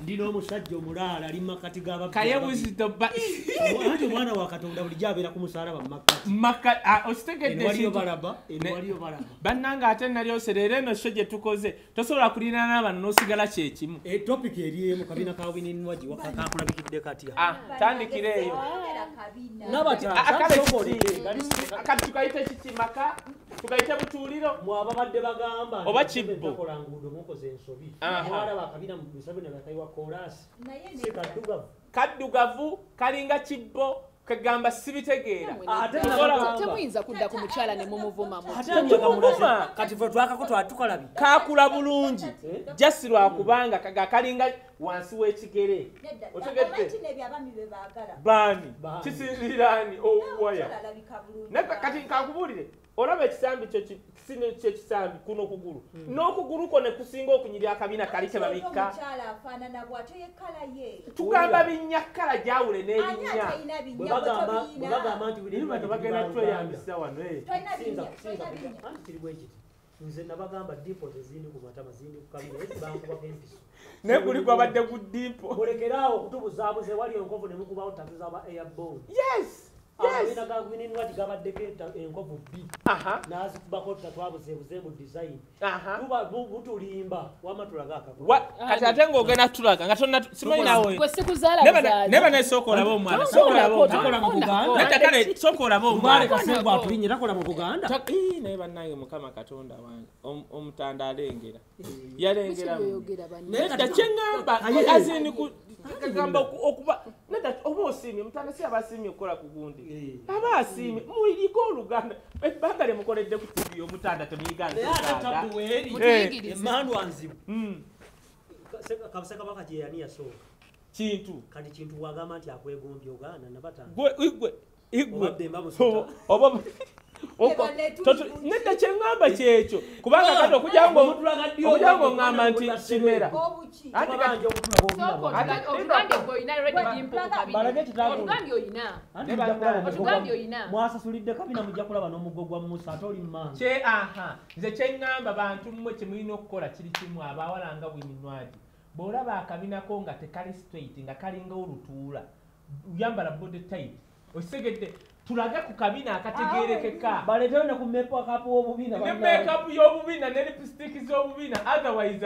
ndino omusajja omulaala ali makati gaba kayebuzito ba ati omwana wa Katonda buli jabera ku musalaba ositegedde waliyo balaba bannanga ate nali oserere eno sho gye tukoze tosobola kulina n'abantu n'osigala kyekimu topic eri emu kabina ka wininwaji wakakulabikidde katya tandikira eyo kati tukayite kiki maka tukayite butuuliro mwababadde bagamba oba kibbo kola nguudo mukoze ensobi mwala bakabina mu bisabina bakayiwa kolasi kaddugavu kalinga kibbo kagamba sibitegeera temuyinza kudda ku mukyala ne mumuvuma kati fe twakako twatukalabye kakula bulungi jasi lwakubanga kalinga wansi w'ekigere otegedde baani kisinziraani owaya kati kakubuulire olaba ekisambi kyekisambi kuno okugulu n'okugulu ne kusinga okunyirira akabina kali tebabikka tugamba binnya kala gyawule n'ebinnya bagenda tweyambisa wano nze nabagamba dipo tezindi ku matama zindi ku kabina ezibankubako empiso naye guli gwabadde ku dipo mulekeraawo okutubuzaabuze wali enkovu ne mukubawo tatu zaba airbone ababina gagumininwati gabaddeko enkovu bbi nazikubako tatwabuzebuze mu design butulimba kati ate ng'ogenda tulaga nga tonna simanyinawe neba naye sooka olabe omwana sooka olabe omwana naye bannange mukama katonda wange omutanda alengera yalengera nedda kyeŋŋamba azini gamba okuba nedda oba osiimye mutanda si aba asiimye okukola ku gundi aba asiimye muyiriko oluganda ebbanga lyemukoledde ku tivi omutanda emandwa nzibu Kabaka gye yani yasooka kintu kati kintu wagamba nti akwegombye Uganda nabatanga oba nedda kyeŋŋamba kyekyo kubanga kati okujanga oŋŋamba nti kimera mwasasulidde kabina mujja kulaba n'omuggo gwa Musa ate oli mmange nze kyeŋŋamba bantu mmwe kye mulina okukola kiri kimu abawala nga bwininwagi bw'olaba akabinako nga tekali straight nga kalinga olutuula yambala body type osegedde tulage ku kabina akategeerekeka baleteyo ne ku makeup w'obubina ne makeup y'obubina ne lipstick z'obubina otherwise